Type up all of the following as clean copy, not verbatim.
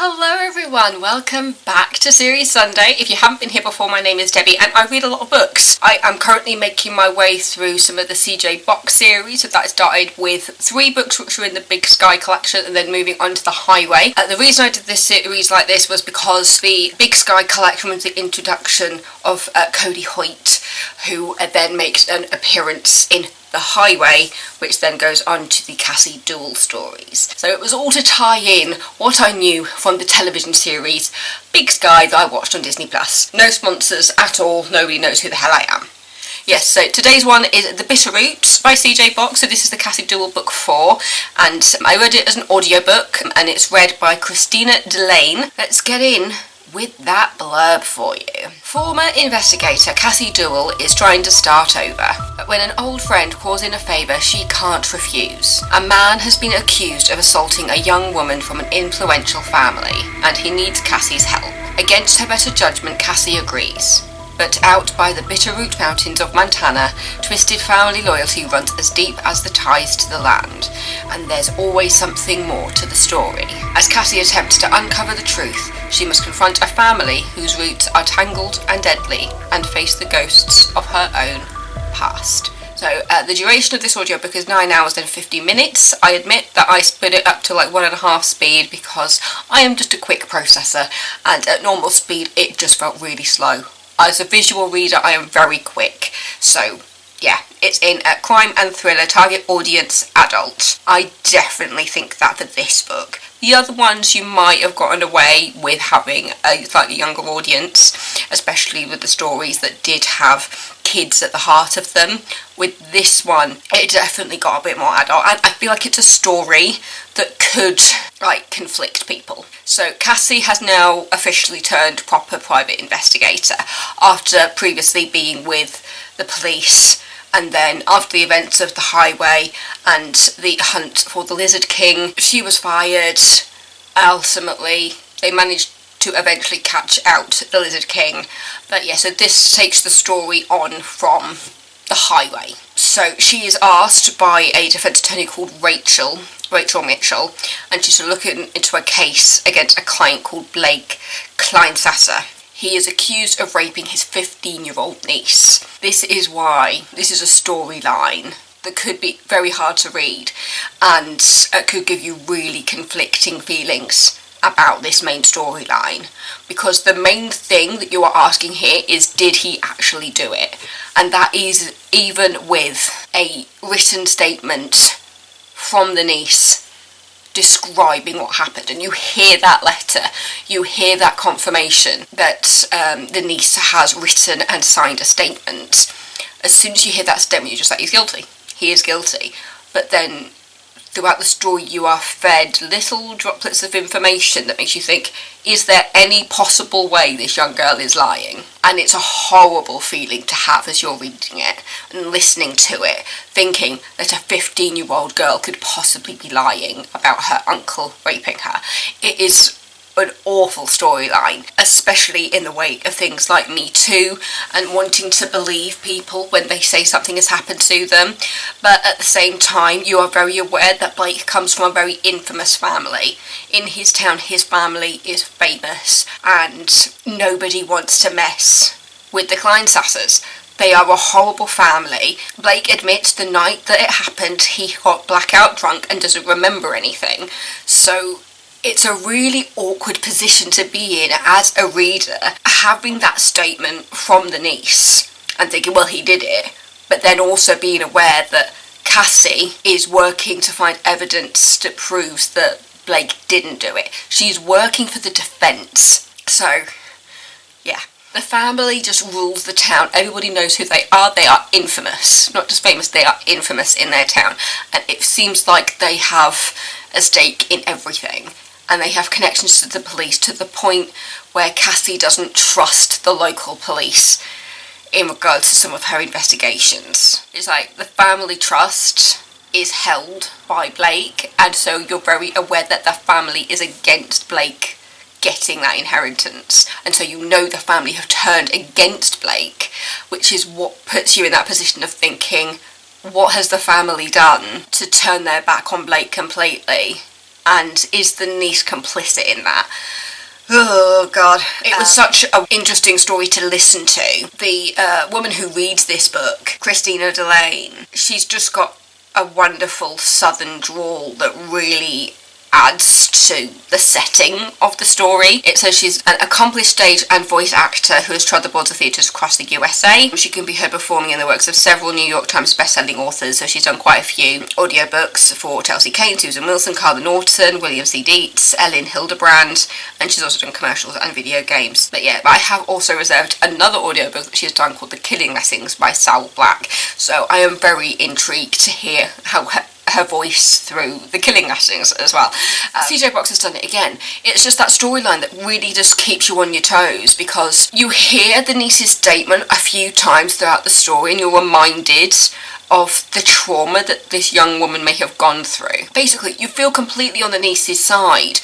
Hello everyone, welcome back to Series Sunday. If you haven't been here before, my name is Debbie and I read a lot of books. I am currently making my way through some of the CJ box series, so that started with 3 books which were in the Big Sky collection and then moving on to the Highway. The reason I did this series like this was because the Big Sky collection was the introduction of Cody Hoyt, who then makes an appearance in the Highway, which then goes on to the Cassie Dewell stories. So it was all to tie in what I knew from the television series Big Sky that I watched on Disney+. No sponsors at all, nobody knows who the hell I am. Yes, so today's one is The Bitterroots by CJ Box, so this is the Cassie Dewell book 4, and I read it as an audiobook, and it's read by Christina Delane. Let's get in with that blurb for you. Former investigator Cassie Dewell is trying to start over, but when an old friend calls in a favour she can't refuse. A man has been accused of assaulting a young woman from an influential family, and he needs Cassie's help. Against her better judgment, Cassie agrees. But out by the Bitterroot Mountains of Montana, twisted family loyalty runs as deep as the ties to the land, and there's always something more to the story. As Cassie attempts to uncover the truth, she must confront a family whose roots are tangled and deadly, and face the ghosts of her own past. So the duration of this audiobook is 9 hours and 50 minutes. I admit that I split it up to like 1.5 speed because I am just a quick processor, and at normal speed it just felt really slow. As a visual reader, I am very quick, so yeah, it's in a crime and thriller, target audience adult. I definitely think that for this book. The other ones you might have gotten away with having a slightly younger audience, especially with the stories that did have kids at the heart of them. With this one, it definitely got a bit more adult, and I feel like it's a story that could conflict people. So Cassie has now officially turned proper private investigator after previously being with the police, and then after the events of the Highway and the hunt for the Lizard King, she was fired. Ultimately, they managed to eventually catch out the Lizard King. But yeah, so this takes the story on from the Highway. So she is asked by a defence attorney called Rachel Mitchell, and she's looking into a case against a client called Blake Kleinsasser. He is accused of raping his 15-year-old niece. This is why this is a storyline that could be very hard to read, and could give you really conflicting feelings about this main storyline, because the main thing that you are asking here is, did he actually do it? And that is even with a written statement from the niece describing what happened, and you hear that letter, you hear that confirmation that the niece has written and signed a statement. As soon as you hear that statement, you're just like, he's guilty, he is guilty. But then throughout the story you are fed little droplets of information that makes you think, is there any possible way this young girl is lying? And it's a horrible feeling to have as you're reading it and listening to it, thinking that a 15-year-old girl could possibly be lying about her uncle raping her. It is an awful storyline, especially in the wake of things like Me Too and wanting to believe people when they say something has happened to them. But at the same time, you are very aware that Blake comes from a very infamous family. In his town, his family is famous, and nobody wants to mess with the Kleinsassers. They are a horrible family. Blake admits the night that it happened, he got blackout drunk and doesn't remember anything. So it's a really awkward position to be in as a reader, having that statement from the niece and thinking, well, he did it, but then also being aware that Cassie is working to find evidence that proves that Blake didn't do it. She's working for the defence. So, yeah. The family just rules the town. Everybody knows who they are. They are infamous. Not just famous, they are infamous in their town. And it seems like they have a stake in everything. And they have connections to the police to the point where Cassie doesn't trust the local police in regards to some of her investigations. It's like the family trust is held by Blake, and so you're very aware that the family is against Blake getting that inheritance, and so you know the family have turned against Blake, which is what puts you in that position of thinking, what has the family done to turn their back on Blake completely? and is the niece complicit in that? Oh god, it was such an interesting story to listen to. The woman who reads this book, Christina Delane, she's just got a wonderful southern drawl that really adds to the setting of the story. It says she's an accomplished stage and voice actor who has trod the boards of theatres across the USA. She can be heard performing in the works of several New York Times best-selling authors, so she's done quite a few audiobooks for Chelsea Cain, Susan Wilson, Carla Norton, William C. Dietz, Ellen Hildebrand, and she's also done commercials and video games. But I have also reserved another audiobook that she's done called The Killing Lessons by Sal Black, so I am very intrigued to hear how her voice through The Killing Lessons as well. CJ Box has done it again. It's just that storyline that really just keeps you on your toes, because you hear the niece's statement a few times throughout the story and you're reminded of the trauma that this young woman may have gone through. Basically, you feel completely on the niece's side.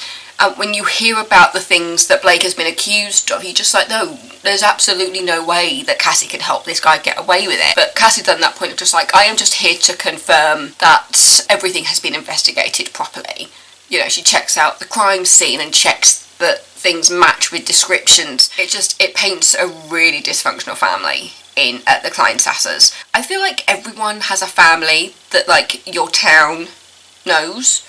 When you hear about the things that Blake has been accused of, you're just like, no, there's absolutely no way that Cassie can help this guy get away with it. But Cassie's done that point of just like, I am just here to confirm that everything has been investigated properly. You know, she checks out the crime scene and checks that things match with descriptions. It paints a really dysfunctional family in the Kleinsassers. I feel like everyone has a family that, like, your town knows.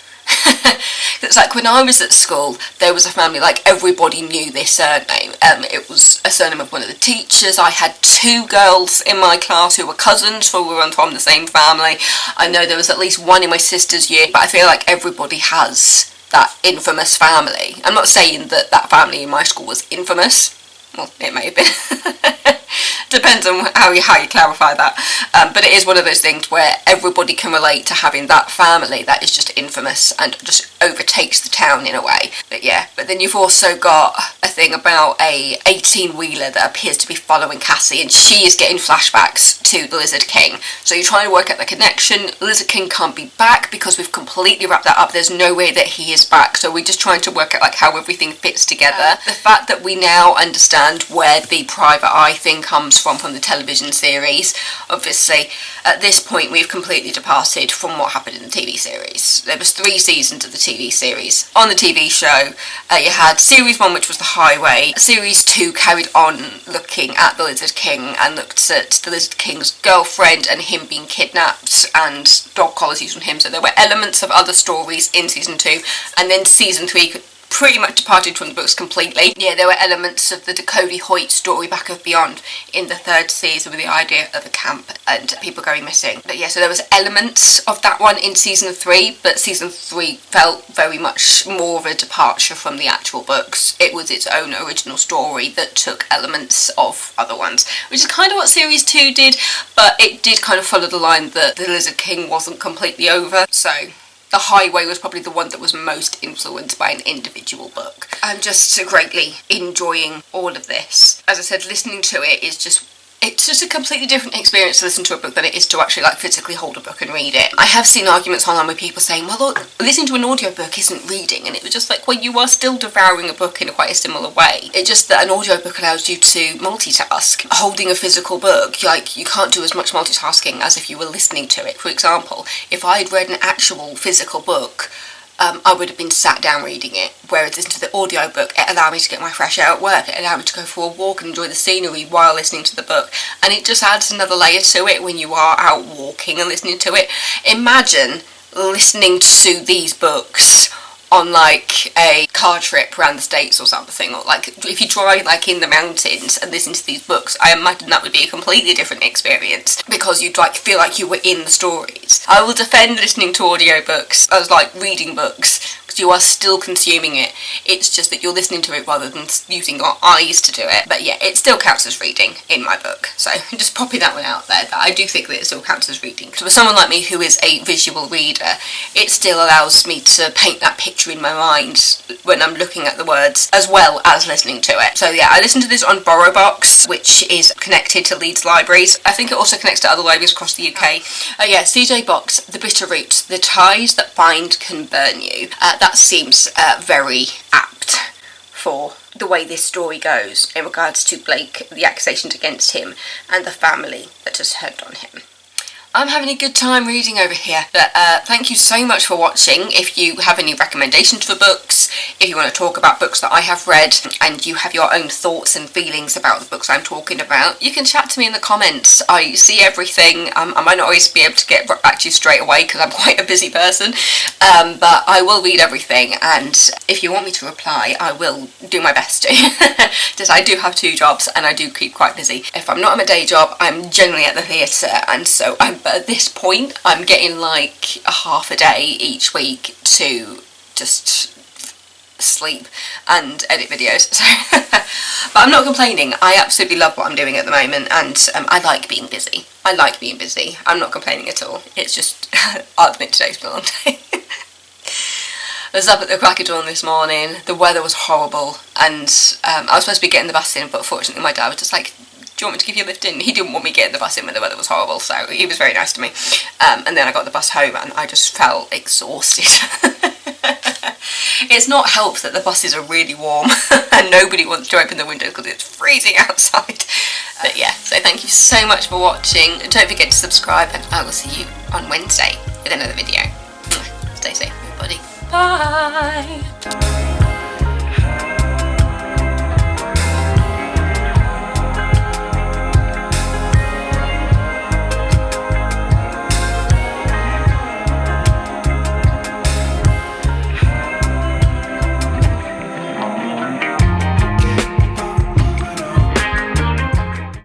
It's like when I was at school, there was a family, like everybody knew this surname. It was a surname of one of the teachers. I had 2 girls in my class who were cousins, so we were from the same family. I know there was at least one in my sister's year, but I feel like everybody has that infamous family. I'm not saying that that family in my school was infamous. Well, it may have been. Depends on how you clarify that. But it is one of those things where everybody can relate to having that family that is just infamous and just overtakes the town in a way. But then you've also got a thing about a 18-wheeler that appears to be following Cassie, and she is getting flashbacks to the Lizard King. So you're trying to work out the connection. Lizard King can't be back because we've completely wrapped that up. There's no way that he is back. So we're just trying to work out like how everything fits together. The fact that we now understand where the private eye thing comes from the television series. Obviously, at this point, we've completely departed from what happened in the TV series. There was 3 seasons of the TV series. On the TV show, you had Series 1, which was The Highway. Series 2 carried on looking at the Lizard King and looked at the Lizard King's girlfriend and him being kidnapped and dog collars used on him. So there were elements of other stories in Season 2, and then Season 3 pretty much departed from the books completely. There were elements of the Cody Hoyt story Back of Beyond in the 3rd season with the idea of a camp and people going missing. But so there was elements of that one in Season 3, but Season 3 felt very much more of a departure from the actual books. It was its own original story that took elements of other ones, which is kind of what Series 2 did, but it did kind of follow the line that the Lizard King wasn't completely over, so The Highway was probably the one that was most influenced by an individual book. I'm just greatly enjoying all of this. As I said, listening to it is it's just a completely different experience to listen to a book than it is to actually physically hold a book and read it. I have seen arguments online with people saying, well, look, listening to an audiobook isn't reading, and it was just like, well, you are still devouring a book in quite a similar way. It's just that an audiobook allows you to multitask. Holding a physical book, you can't do as much multitasking as if you were listening to it. For example, if I had read an actual physical book, I would have been sat down reading it, whereas listening to the audiobook, it allowed me to get my fresh air at work, it allowed me to go for a walk and enjoy the scenery while listening to the book, and it just adds another layer to it when you are out walking and listening to it. Imagine listening to these books on a car trip around the States or something, or if you drive in the mountains and listen to these books. I imagine that would be a completely different experience, because you'd feel like you were in the stories. I will defend listening to audiobooks as reading books, because you are still consuming it. It's just that you're listening to it rather than using your eyes to do it. But it still counts as reading in my book, so just popping that one out there, that I do think that it still counts as reading. So for someone like me who is a visual reader, it still allows me to paint that picture in my mind when I'm looking at the words, as well as listening to it. So I listened to this on BorrowBox, which is connected to Leeds Libraries. I think it also connects to other libraries across the UK. CJ Box, The Bitterroots, The Ties That Bind Can Burn You. That seems very apt for the way this story goes in regards to Blake, the accusations against him, and the family that has turned on him. I'm having a good time reading over here. But thank you so much for watching. If you have any recommendations for books, if you want to talk about books that I have read, and you have your own thoughts and feelings about the books I'm talking about, you can chat to me in the comments. I see everything. I might not always be able to get back to you straight away because I'm quite a busy person, but I will read everything, and if you want me to reply, I will do my best to. Because I do have 2 jobs and I do keep quite busy. If I'm not at my day job, I'm generally at the theatre, and so at this point I'm getting like a half a day each week to just sleep and edit videos. So but I'm not complaining. I absolutely love what I'm doing at the moment, and I like being busy. I'm not complaining at all. It's just I'll admit today's been a long day. I was up at the crack of dawn this morning. The weather was horrible, and I was supposed to be getting the bus in, but fortunately my dad was just like, do you want me to give you a lift in? He didn't want me getting the bus in when the weather was horrible, so he was very nice to me. And then I got the bus home and I just felt exhausted. It's not helped that the buses are really warm and nobody wants to open the windows because it's freezing outside. But yeah, so thank you so much for watching. Don't forget to subscribe, and I will see you on Wednesday with another video. Stay safe, everybody. Bye!